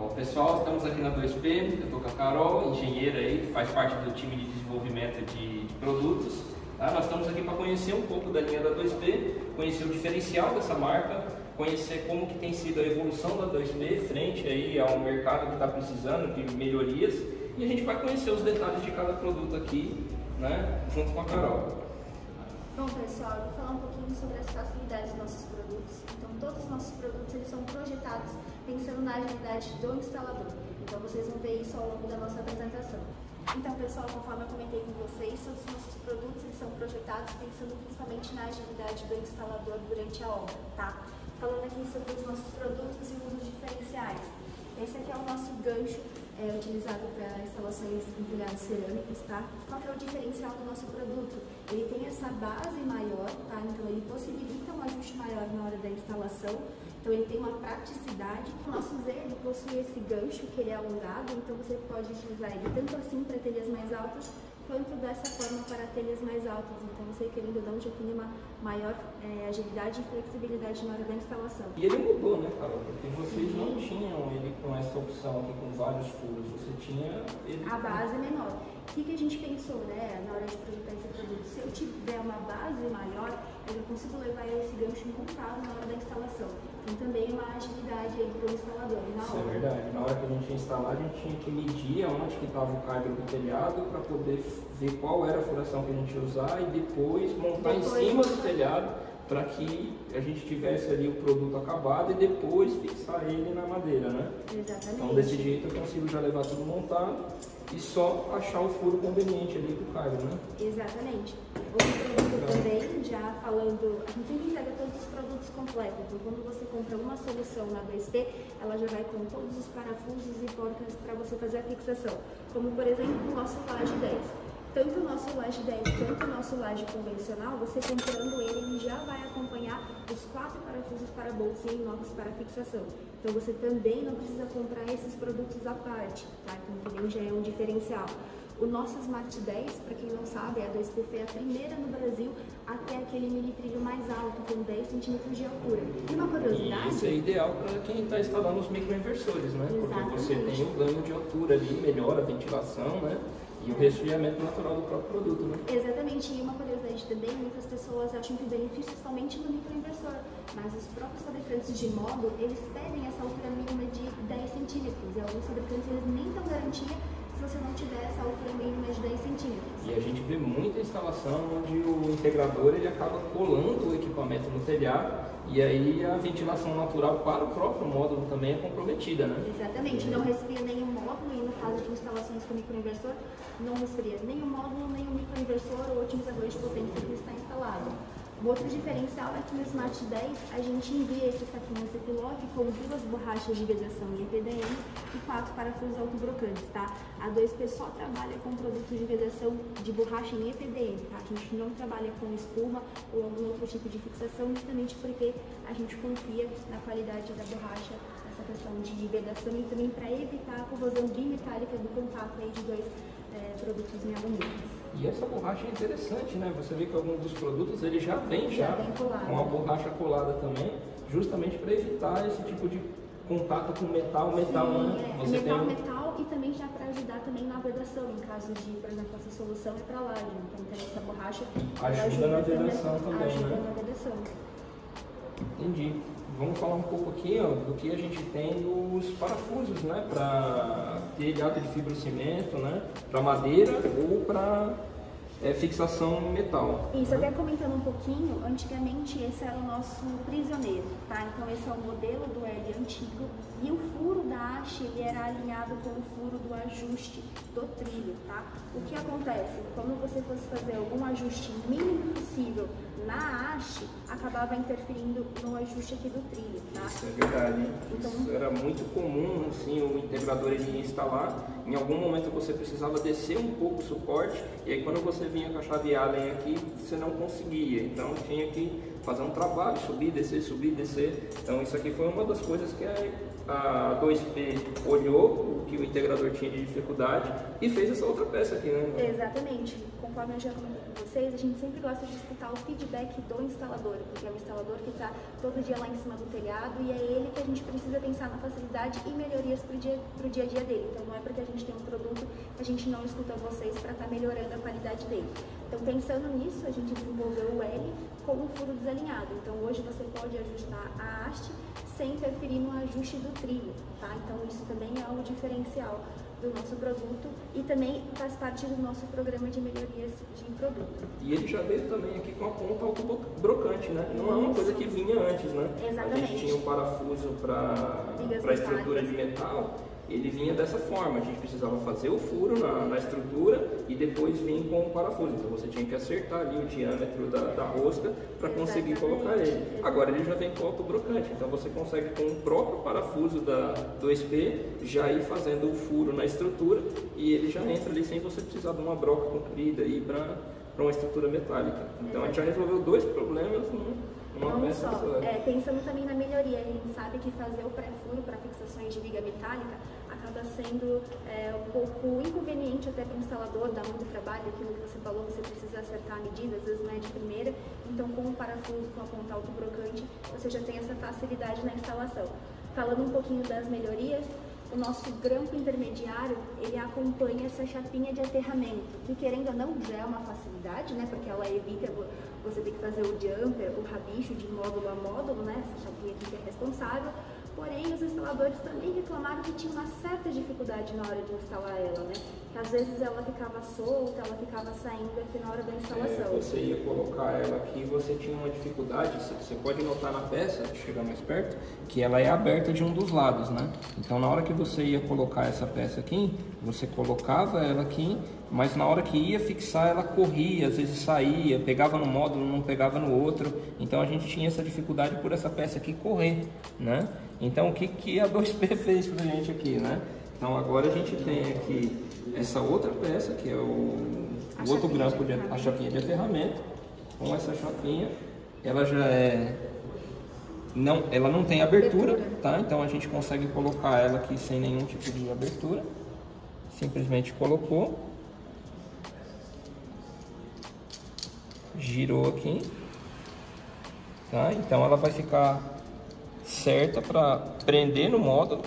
Bom, pessoal, estamos aqui na 2P, eu estou com a Carol, engenheira aí, que faz parte do time de desenvolvimento de produtos. Tá? Nós estamos aqui para conhecer um pouco da linha da 2P, conhecer o diferencial dessa marca, conhecer como que tem sido a evolução da 2P frente aí ao mercado que está precisando de melhorias, e a gente vai conhecer os detalhes de cada produto aqui, né, junto com a Carol. Bom, pessoal, eu vou falar um pouquinho sobre as facilidades dos nossos produtos. Então, todos os nossos produtos eles são projetados pensando na agilidade do instalador. Então, vocês vão ver isso ao longo da nossa apresentação. Então, pessoal, conforme eu comentei com vocês, todos os nossos produtos eles são projetados pensando principalmente na agilidade do instalador durante a obra, tá? Falando aqui sobre os nossos produtos e os diferenciais. Esse aqui é o nosso gancho utilizado para instalações em telhados cerâmicos, tá? Qual que é o diferencial do nosso produto? Ele tem essa base maior, tá? Então ele possibilita um ajuste maior na hora da instalação. Então ele tem uma praticidade. O nosso Z ele possui esse gancho que ele é alongado, então você pode utilizar ele tanto assim para telhas mais altas, quanto dessa forma para telhas mais altas. Então você, querendo ou não, já tem uma maior agilidade e flexibilidade na hora da instalação. E ele mudou, né, Carol? Porque vocês não tinham ele com essa opção aqui, com vários furos. Você tinha ele... A base menor. O que a gente pensou, né, na hora de projetar esse produto? Se eu tiver uma base maior, eu consigo levar esse gancho incontável na hora da instalação. Tem também uma agilidade aí para o instalador. Isso é verdade. Na hora que a gente ia instalar, a gente tinha que medir onde que estava o cárter do telhado para poder ver qual era a furação que a gente ia usar e depois montar em cima do telhado para que a gente tivesse ali o produto acabado e depois fixar ele na madeira, né? Exatamente. Então desse jeito eu consigo já levar tudo montado e só achar o furo conveniente ali pro cárter, né? Exatamente. Outro produto também, já falando, a gente sempre entrega todos os produtos completos. Então quando você compra uma solução na 2P, ela já vai com todos os parafusos e porcas para você fazer a fixação. Como por exemplo o nosso laje 10. Tanto o nosso laje 10 quanto o nosso laje convencional, você comprando ele já vai acompanhar os 4 parafusos para bolsa e inox para fixação. Então você também não precisa comprar esses produtos à parte, tá? Então também já é um diferencial. O nosso Smart 10, para quem não sabe, a 2P foi a primeira no Brasil a ter aquele militrilho mais alto, com 10 centímetros de altura. E uma curiosidade... Isso é ideal para quem está instalando os microinversores, né? Exatamente. Porque você tem o ganho de altura ali, melhora a ventilação, né? E o resfriamento natural do próprio produto, né? Exatamente, e uma curiosidade também, muitas pessoas acham que o benefício é somente no microinversor, mas os próprios fabricantes de módulo, eles pedem essa altura mínima de 10 centímetros, e alguns fabricantes eles nem dão garantia se você não tiver essa altura mínima de 10 centímetros. E a gente vê muita instalação onde o integrador ele acaba colando o equipamento no telhado e aí a ventilação natural para o próprio módulo também é comprometida, né? Exatamente, não resfria nenhum módulo e no caso de instalações com microinversor, não resfria nem o módulo, nem o microinversor ou otimizador de potência que está instalado. O outro diferencial é que no Smart 10 a gente envia esse saquinho Ziploc com 2 borrachas de vedação em EPDM e 4 parafusos autobrocantes, tá? A 2P só trabalha com produtos de vedação de borracha em EPDM, tá? A gente não trabalha com espuma ou algum outro tipo de fixação, justamente porque a gente confia na qualidade da borracha, nessa questão de vedação e também para evitar a corrosão bimetálica do contato aí de 2 produtos em alumínio. E essa borracha é interessante, né? Você vê que alguns dos produtos ele já vem com a borracha colada também, justamente para evitar esse tipo de contato com metal, né? Você metal e também já para ajudar também na vedação, em caso de, por exemplo, essa solução é para laje, então tem essa borracha ajuda na vedação também, ajuda né? na vedação. Entendi. Vamos falar um pouco aqui, ó, do que a gente tem dos parafusos, né, para telhado de fibrocimento, né, para madeira ou para fixação metal. Isso, né? até comentando um pouquinho, antigamente esse era o nosso prisioneiro, tá? Então esse é o modelo do L antigo e o furo da haste ele era alinhado com o furo do ajuste do trilho, tá? O que acontece? Quando você fosse fazer algum ajuste mínimo possível na haste, acabava interferindo no ajuste aqui do trilho, tá? Isso é verdade. Então, isso era muito comum, assim, o integrador ele ia instalar, em algum momento você precisava descer um pouco o suporte, e aí quando você vinha com a chave Allen aqui, você não conseguia, então tinha que fazer um trabalho, subir, descer, então isso aqui foi uma das coisas que a 2P olhou o que o integrador tinha de dificuldade e fez essa outra peça aqui, né? Exatamente. Conforme eu já comentei com vocês, a gente sempre gosta de escutar o feedback do instalador, porque é o instalador que está todo dia lá em cima do telhado e é ele que a gente precisa pensar na facilidade e melhorias para o dia a dia dele. Então não é porque a gente tem um produto que a gente não escuta vocês para estar melhorando a qualidade dele. Então pensando nisso, a gente desenvolveu o L com um furo desalinhado. Então hoje você pode ajustar a haste sem interferir no ajuste do trilho, tá? Então isso também é algo diferencial do nosso produto e também faz parte do nosso programa de melhorias de produto. E ele já veio também aqui com a ponta autobrocante, né? Não é uma coisa que vinha antes, né? Exatamente. A gente tinha um parafuso para a estrutura de metal, ele vinha dessa forma, a gente precisava fazer o furo na estrutura e depois vir com o parafuso. Então você tinha que acertar ali o diâmetro da rosca para conseguir colocar ele. Agora ele já vem com autobrocante, então você consegue com o próprio parafuso da 2P já ir fazendo o furo na estrutura e ele já entra ali sem você precisar de uma broca comprida aí para uma estrutura metálica. Então a gente já resolveu dois problemas numa peça só. Pensando também na melhoria, a gente sabe que fazer o pré-furo para fixações de viga metálica acaba sendo um pouco inconveniente até para o instalador, dá muito trabalho, aquilo que você falou, você precisa acertar a medida, às vezes não é de primeira, então com o parafuso, com a ponta autobrocante, você já tem essa facilidade na instalação. Falando um pouquinho das melhorias, o nosso grampo intermediário, ele acompanha essa chapinha de aterramento, que querendo ou não já é uma facilidade, né, porque ela evita você ter que fazer o jumper, o rabicho de módulo a módulo, né, essa chapinha aqui que é responsável. Porém, os instaladores também reclamaram que tinha uma certa dificuldade na hora de instalar ela, né? Que às vezes ela ficava solta, ela ficava saindo aqui na hora da instalação. Você ia colocar ela aqui, você tinha uma dificuldade, você pode notar na peça, deixa eu chegar mais perto, que ela é aberta de um dos lados, né? Então na hora que você ia colocar essa peça aqui, você colocava ela aqui, mas na hora que ia fixar ela corria, às vezes saía, pegava no módulo, não pegava no outro. Então a gente tinha essa dificuldade por essa peça aqui correr, né? Então o que a 2P fez pra gente aqui, né? Então agora a gente tem aqui essa outra peça, que é o outro grampo, a chapinha de aterramento. Com essa chapinha, ela já ela não tem abertura, tá? Então a gente consegue colocar ela aqui sem nenhum tipo de abertura. Simplesmente colocou, girou aqui, tá? Então ela vai ficar certa para prender no módulo,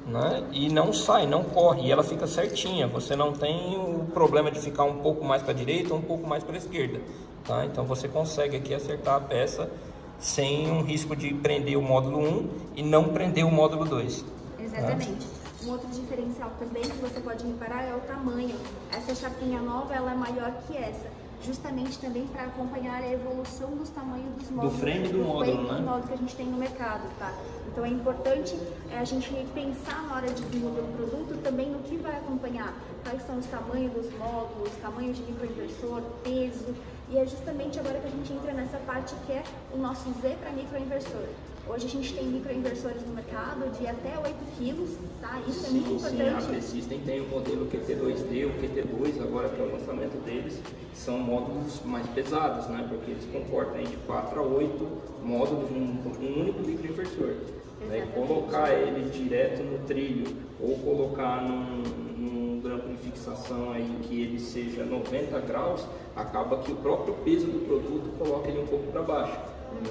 né? E não sai, não corre, e ela fica certinha. Você não tem o problema de ficar um pouco mais para a direita ou um pouco mais para a esquerda, tá? Então você consegue aqui acertar a peça sem um risco de prender o módulo 1 e não prender o módulo 2. Exatamente. Tá? Um outro diferencial também que você pode reparar é o tamanho. Essa chapinha nova, ela é maior que essa, justamente também para acompanhar a evolução dos tamanhos dos módulos. Do frame do módulo, né? Do módulo que a gente tem no mercado, tá? Então é importante a gente pensar na hora de desenvolver um produto também no que vai acompanhar, quais são os tamanhos dos módulos, tamanhos de microinversor, peso, e é justamente agora que a gente entra nessa parte que é o nosso Z para microinversor. Hoje a gente tem microinversores no mercado de até 8 kg, tá? Isso é muito importante. Sim, a Precision tem o modelo QT2D, o QT2, agora que é o lançamento deles, são módulos mais pesados, né? Porque eles comportam aí de 4 a 8 módulos num único microinversor. Né? Colocar ele direto no trilho ou colocar num grampo de fixação aí que ele seja 90 graus, acaba que o próprio peso do produto coloca ele um pouco para baixo.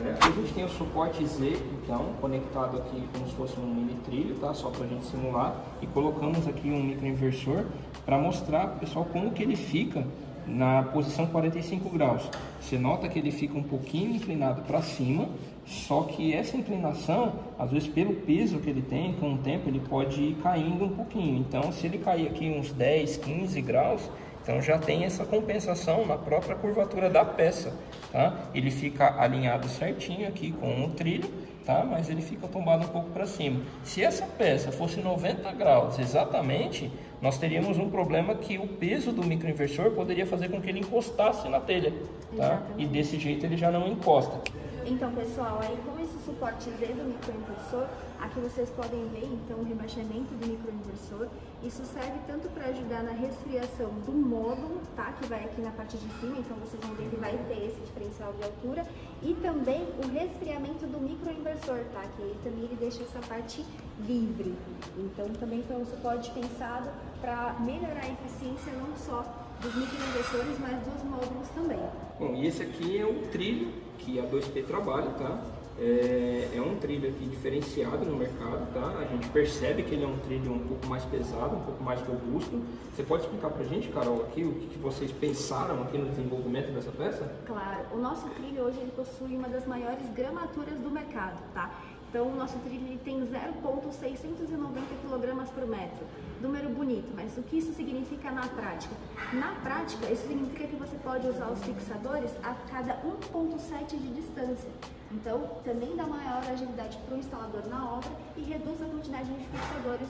Né? A gente tem o suporte Z, então, conectado aqui como se fosse um mini trilho, tá? Só para a gente simular. E colocamos aqui um microinversor para mostrar para o pessoal como que ele fica na posição 45 graus. Você nota que ele fica um pouquinho inclinado para cima, só que essa inclinação, às vezes pelo peso que ele tem, com o tempo ele pode ir caindo um pouquinho. Então, se ele cair aqui uns 10, 15 graus, então já tem essa compensação na própria curvatura da peça, tá? Ele fica alinhado certinho aqui com o trilho, tá? Mas ele fica tombado um pouco para cima. Se essa peça fosse 90 graus exatamente, nós teríamos um problema que o peso do microinversor poderia fazer com que ele encostasse na telha, tá? E desse jeito ele já não encosta. Então, pessoal, aí com esse suporte Z do microinversor, aqui vocês podem ver então o rebaixamento do microinversor. microinversor. Isso serve tanto para ajudar na resfriação do módulo, tá? Que vai aqui na parte de cima, então vocês vão ver que vai ter esse diferencial de altura. E também o resfriamento do microinversor, tá? Que ele também deixa essa parte livre. Então também foi um suporte pensado para melhorar a eficiência não só dos microinversores, mas dos módulos também. Bom, e esse aqui é um trilho que a 2P trabalha, tá? É um trilho aqui diferenciado no mercado, tá? A gente percebe que ele é um trilho um pouco mais pesado, um pouco mais robusto. Você pode explicar pra gente, Carol, aqui o que vocês pensaram aqui no desenvolvimento dessa peça? Claro, o nosso trilho hoje ele possui uma das maiores gramaturas do mercado, tá? Então o nosso trilho ele tem 0,690 kg por metro. Número bonito, mas o que isso significa na prática? Na prática, isso significa que você pode usar os fixadores a cada 1,7 de distância. Então, também dá maior agilidade para o instalador na obra e reduz a quantidade de fixadores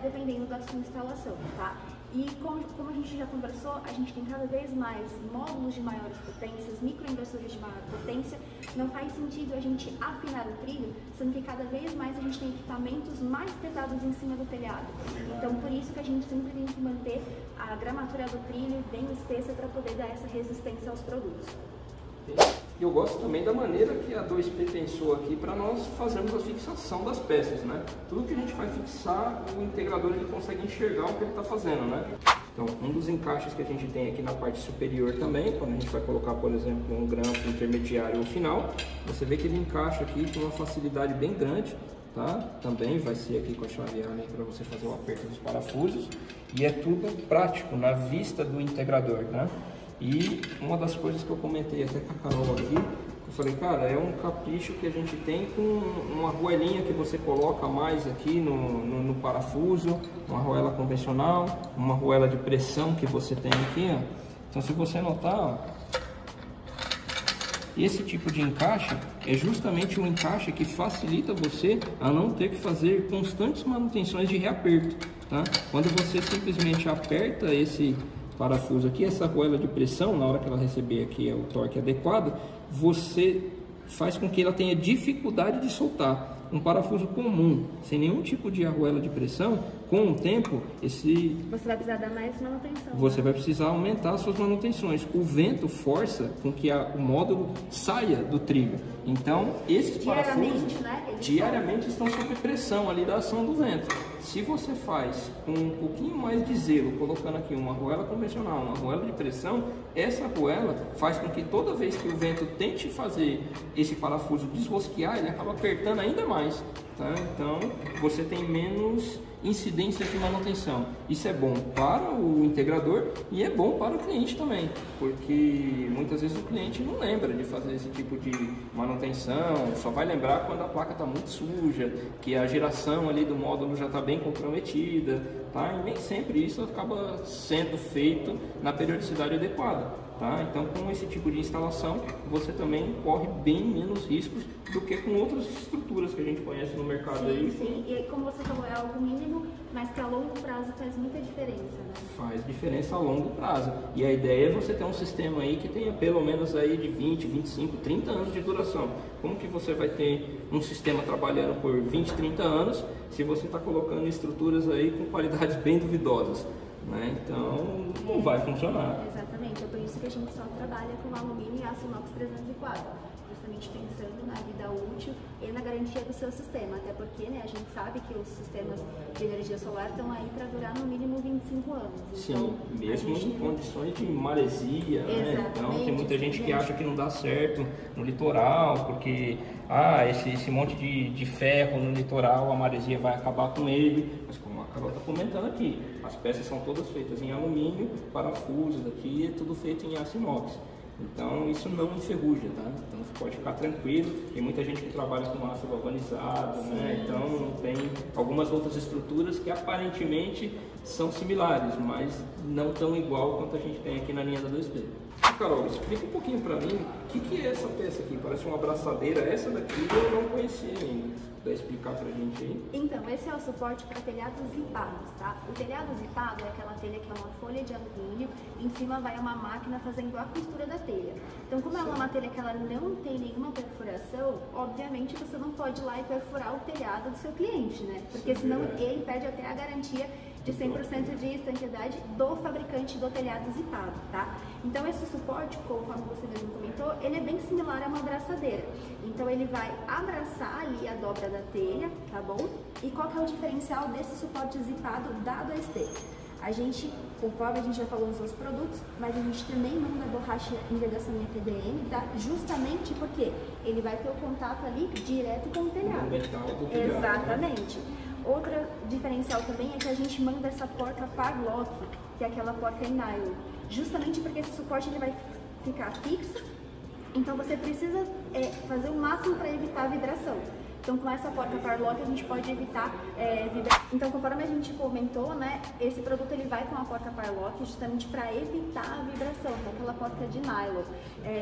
dependendo da sua instalação, tá? E como a gente já conversou, a gente tem cada vez mais módulos de maiores potências, microinversores de maior potência. Não faz sentido a gente afinar o trilho, sendo que cada vez mais a gente tem equipamentos mais pesados em cima do telhado. Então, por isso que a gente sempre tem que manter a gramatura do trilho bem espessa para poder dar essa resistência aos produtos. Eu gosto também da maneira que a 2P pensou aqui para nós fazermos a fixação das peças, né? Tudo que a gente vai fixar, o integrador ele consegue enxergar o que ele está fazendo, né? Então, um dos encaixes que a gente tem aqui na parte superior também, quando a gente vai colocar, por exemplo, um grampo intermediário ou final, você vê que ele encaixa aqui com uma facilidade bem grande, tá? Também vai ser aqui com a chave Allen para você fazer o aperto dos parafusos, e é tudo prático, na vista do integrador, né? E uma das coisas que eu comentei até com a Carol aqui, eu falei, cara, é um capricho que a gente tem com uma arruelinha que você coloca mais aqui no parafuso, uma arruela convencional, uma arruela de pressão que você tem aqui, ó. Então, se você notar, ó, esse tipo de encaixe é justamente um encaixe que facilita você a não ter que fazer constantes manutenções de reaperto, tá? Quando você simplesmente aperta esse parafuso aqui, essa arruela de pressão, na hora que ela receber aqui o torque adequado, você faz com que ela tenha dificuldade de soltar. Um parafuso comum, sem nenhum tipo de arruela de pressão, com o tempo, você vai precisar dar mais manutenção. Você vai precisar aumentar as suas manutenções. O vento força com que o módulo saia do trilho. Então, esses parafusos diariamente estão sob pressão ali da ação do vento. Se você faz com um pouquinho mais de zelo, colocando aqui uma arruela convencional, uma arruela de pressão, essa arruela faz com que toda vez que o vento tente fazer esse parafuso desrosquear, ele acaba apertando ainda mais, tá? Então, você tem menos incidência de manutenção. Isso é bom para o integrador e é bom para o cliente também, porque muitas vezes o cliente não lembra de fazer esse tipo de manutenção, só vai lembrar quando a placa está muito suja, que a geração ali do módulo já está bem comprometida, tá? E nem sempre isso acaba sendo feito na periodicidade adequada. Tá? Então, com esse tipo de instalação, você também corre bem menos riscos do que com outras estruturas que a gente conhece no mercado. Sim, aí. Sim, e como você falou, é algo mínimo, mas que a longo prazo faz muita diferença, né? Faz diferença a longo prazo. E a ideia é você ter um sistema aí que tenha pelo menos aí de 20, 25, 30 anos de duração. Como que você vai ter um sistema trabalhando por 20, 30 anos se você está colocando estruturas aí com qualidades bem duvidosas? Né? Então, não vai funcionar. Exatamente, é por isso que a gente só trabalha com alumínio e aço inox 304, justamente pensando na vida útil e na garantia do seu sistema, até porque, né, a gente sabe que os sistemas de energia solar estão aí para durar no mínimo 25 anos. Sim, então, mesmo em condições de maresia, né? Então tem muita gente que acha que não dá certo no litoral, porque esse monte de ferro no litoral, a maresia vai acabar com ele, mas como a Carol está comentando aqui, as peças são todas feitas em alumínio, parafusos aqui, é tudo feito em aço inox. Então isso não enferruja, tá? Então você pode ficar tranquilo. Tem muita gente que trabalha com aço galvanizado, né? Então tem algumas outras estruturas que aparentemente são similares, mas não tão igual quanto a gente tem aqui na linha da 2P. Carol, explica um pouquinho para mim o que é essa peça aqui. Parece uma abraçadeira. Essa daqui eu não conhecia ainda. Vai explicar pra gente aí? Então, esse é o suporte para telhados zipados, tá? O telhado zipado é aquela telha que é uma folha de alumínio, em cima vai uma máquina fazendo a costura da telha. Então, como ela é uma telha que ela não tem nenhuma perfuração, obviamente você não pode ir lá e perfurar o telhado do seu cliente, né? Porque senão ele perde até a garantia de 100% de estanqueidade do fabricante do telhado zipado, tá? Então esse suporte, conforme você mesmo comentou, ele é bem similar a uma abraçadeira. Então ele vai abraçar ali a dobra da telha, tá bom? E qual que é o diferencial desse suporte zipado da 2P? A gente, conforme a gente já falou nos outros produtos, mas a gente também manda a borracha em vedação em EPDM, tá? Justamente porque ele vai ter o contato ali direto com o telhado. Exatamente. Outro diferencial também é que a gente manda essa porca Parlock, que é aquela porca em nylon. Justamente porque esse suporte ele vai ficar fixo, então você precisa fazer o máximo para evitar a vibração. Então, com essa porca Parlock a gente pode evitar vibração. Então, conforme a gente comentou, né, esse produto ele vai com a porca Parlock justamente para evitar a vibração, com aquela porca de nylon.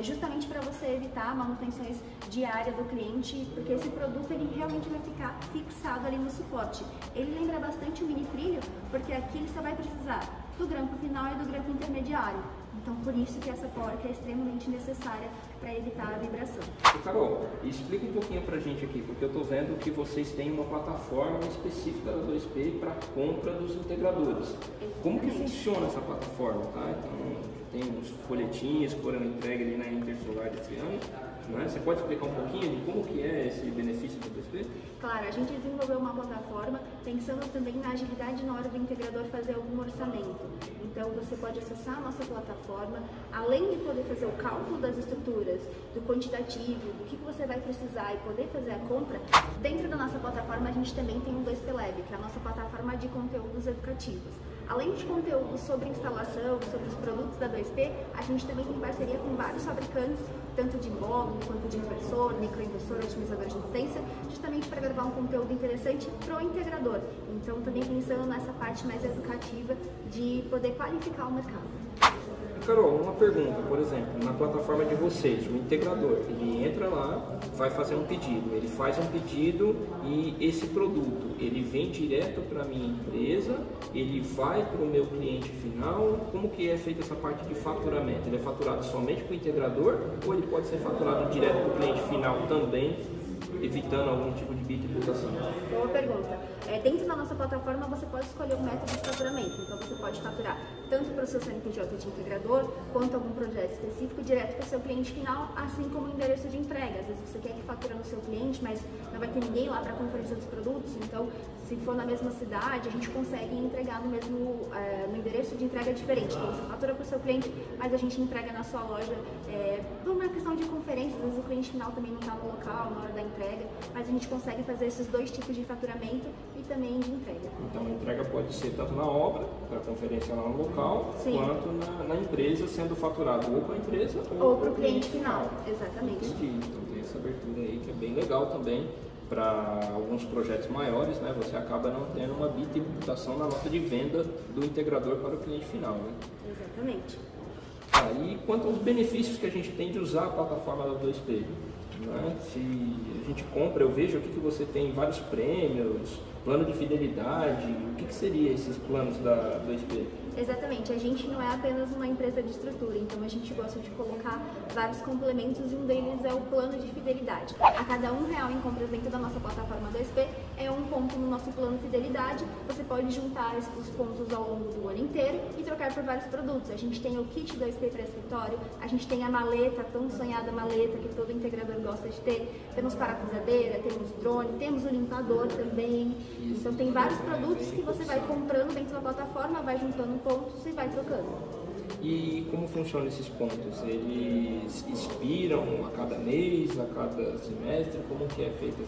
Justamente para você evitar manutenções diárias do cliente, porque esse produto ele realmente vai ficar fixado ali no suporte. Ele lembra bastante o mini trilho, porque aqui ele só vai precisar do grampo final e do grampo intermediário. Então, por isso que essa porca é extremamente necessária para evitar a vibração. Carol, explica um pouquinho pra gente aqui, porque eu tô vendo que vocês têm uma plataforma específica da 2P para compra dos integradores. Como que funciona essa plataforma, tá? Então, tem uns folhetinhos que foram entregues ali na Intersolar desse ano, né? Você pode explicar um pouquinho de como que é esse benefício da 2P? Claro, a gente desenvolveu uma plataforma pensando também na agilidade na hora do integrador fazer algum orçamento. Então você pode acessar a nossa plataforma, além de poder fazer o cálculo das estruturas, do quantitativo, do que você vai precisar e poder fazer a compra. Dentro da nossa plataforma a gente também tem o 2P Lab, que é a nossa plataforma de conteúdos educativos. Além de conteúdos sobre instalação, sobre os produtos da 2P, a gente também tem parceria com vários fabricantes, tanto de módulo quanto de inversor, microinversor, otimizador de potência, justamente para gravar um conteúdo interessante para o integrador. Então, também pensando nessa parte mais educativa de poder qualificar o mercado. Carol, uma pergunta, por exemplo, na plataforma de vocês, o integrador, ele entra lá, vai fazer um pedido, ele faz um pedido e esse produto, ele vem direto para a minha empresa, ele vai para o meu cliente final, como que é feita essa parte de faturamento? Ele é faturado somente para o integrador ou ele pode ser faturado direto para o cliente final também, evitando algum tipo de tributação? Boa pergunta. Dentro da nossa plataforma você pode escolher um método de faturamento, então você pode faturar tanto para o seu CNPJ de integrador, quanto algum projeto específico direto para o seu cliente final, assim como o endereço de entrega. Às vezes você quer que fatura no seu cliente, mas não vai ter ninguém lá para a conferência dos produtos, então se for na mesma cidade, a gente consegue entregar no mesmo no endereço de entrega diferente. Então você fatura para o seu cliente, mas a gente entrega na sua loja por uma questão de conferência, às vezes o cliente final também não está no local na hora da entrega, mas a gente consegue fazer esses dois tipos de faturamento e também de entrega. Então a entrega pode ser tanto na obra, para a conferência lá no local, sim, quanto na empresa, sendo faturado ou para a empresa ou para o cliente final. Exatamente. Entendi. Então tem essa abertura aí que é bem legal também. Para alguns projetos maiores, né, você acaba não tendo uma bitributação na nota de venda do integrador para o cliente final, né? Exatamente. E quanto aos benefícios que a gente tem de usar a plataforma da 2P, né? Se a gente compra, eu vejo aqui que você tem vários prêmios, plano de fidelidade, o que seria esses planos da 2P? Exatamente, a gente não é apenas uma empresa de estrutura, então a gente gosta de colocar vários complementos e um deles é o plano de fidelidade. A cada R$1 em compras dentro da nossa plataforma 2P é um ponto no nosso plano de fidelidade. Você pode juntar os pontos ao longo do ano inteiro e trocar por vários produtos. A gente tem o kit 2P para escritório, a gente tem a maleta, a tão sonhada maleta que todo integrador gosta de ter, temos parafusadeira, temos drone, temos o limpador também. Então tem vários produtos que você vai comprando dentro da plataforma, vai juntando pontos e vai trocando. E como funcionam esses pontos? Eles expiram a cada mês, a cada semestre? Como que é feita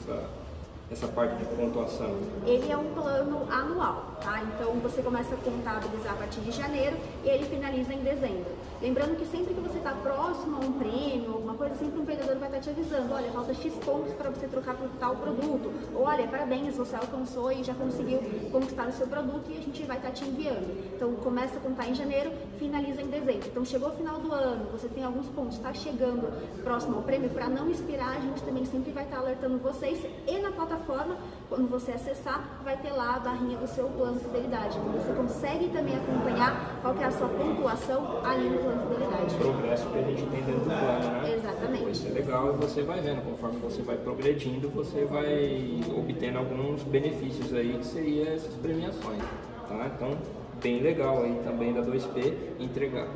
essa parte de pontuação? Ele é um plano anual, tá? Então você começa a contabilizar a partir de janeiro e ele finaliza em dezembro. Lembrando que sempre que você está próximo a um prêmio, alguma coisa, sempre um vendedor vai estar te avisando, olha, falta X pontos para você trocar por tal produto, ou olha, parabéns, você alcançou e já conseguiu conquistar o seu produto e a gente vai estar te enviando. Então começa a contar em janeiro, finaliza em dezembro. Então chegou o final do ano, você tem alguns pontos, está chegando próximo ao prêmio, para não expirar, a gente também sempre vai estar alertando vocês e na plataforma, quando você acessar, vai ter lá a barrinha do seu plano de fidelidade. Então você consegue também acompanhar qual que é a sua pontuação ali no plano de fidelidade. O progresso que a gente tem dentro do plano, né? Exatamente. Vai ser legal e você vai vendo, conforme você vai progredindo, você vai obtendo alguns benefícios aí, que seriam essas premiações. tá? Então, bem legal aí também da 2P entregar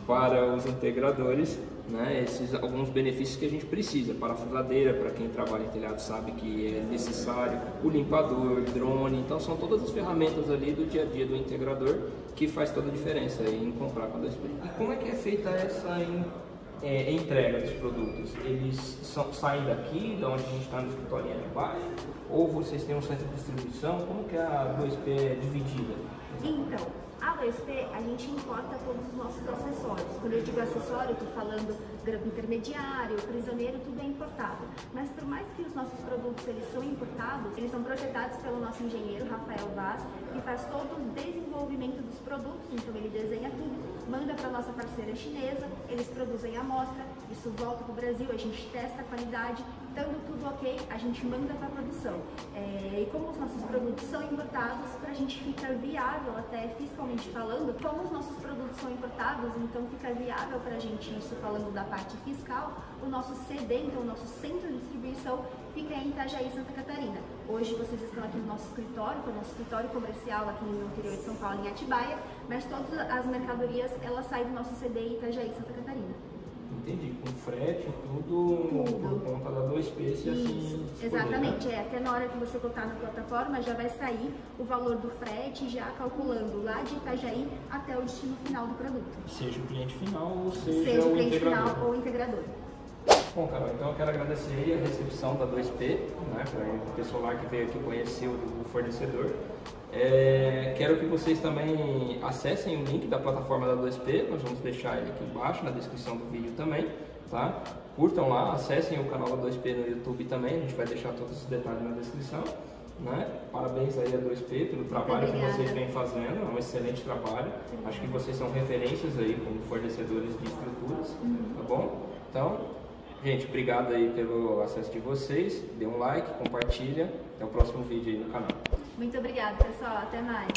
para os integradores, né, alguns benefícios que a gente precisa. Parafusadeira, para quem trabalha em telhado sabe que é necessário, o limpador, drone, então são todas as ferramentas ali do dia a dia do integrador que faz toda a diferença aí em comprar com a 2P. E como é que é feita essa entrega dos produtos? Eles saem daqui, de onde a gente está no escritório aqui embaixo, ou vocês têm um centro de distribuição? Como que a 2P é dividida? Então, a 2P, a gente importa todos os nossos acessórios. Quando eu digo acessório, eu estou falando grampo intermediário, prisioneiro, tudo é importado. Mas por mais que os nossos produtos eles são importados, eles são projetados pelo nosso engenheiro, Rafael Vaz, que faz todo o desenvolvimento dos produtos. Então ele desenha tudo, manda para a nossa parceira chinesa, eles produzem a amostra, isso volta para o Brasil, a gente testa a qualidade, estando tudo ok, a gente manda para a produção. E como os nossos produtos são importados, para a gente fica viável, até fiscalmente falando, como os nossos produtos são importados, então fica viável para a gente, isso falando da parte fiscal, o nosso CD, então o nosso centro de distribuição, fica em Itajaí, Santa Catarina. Hoje vocês estão aqui no nosso escritório, que é o nosso escritório comercial aqui no interior de São Paulo, em Atibaia, mas todas as mercadorias, elas saem do nosso CD em Itajaí, Santa Catarina. Entendi, com frete, tudo por conta da 2P, se assim... Exatamente, até na hora que você botar na plataforma já vai sair o valor do frete, já calculando lá de Itajaí até o destino final do produto. Seja o cliente final ou seja o cliente final ou o integrador. Bom, Carol, então eu quero agradecer a recepção da 2P, né, para o pessoal lá que veio aqui conhecer o fornecedor. Quero que vocês também acessem o link da plataforma da 2P, nós vamos deixar ele aqui embaixo na descrição do vídeo também, tá? Curtam lá, acessem o canal da 2P no YouTube também, a gente vai deixar todos os detalhes na descrição, né? Parabéns aí a 2P pelo trabalho que vocês vêm fazendo, é um excelente trabalho, acho que vocês são referências aí como fornecedores de estruturas, tá bom? Então, gente, obrigado aí pelo acesso de vocês, dê um like, compartilha, até o próximo vídeo aí no canal. Muito obrigada, pessoal. Até mais.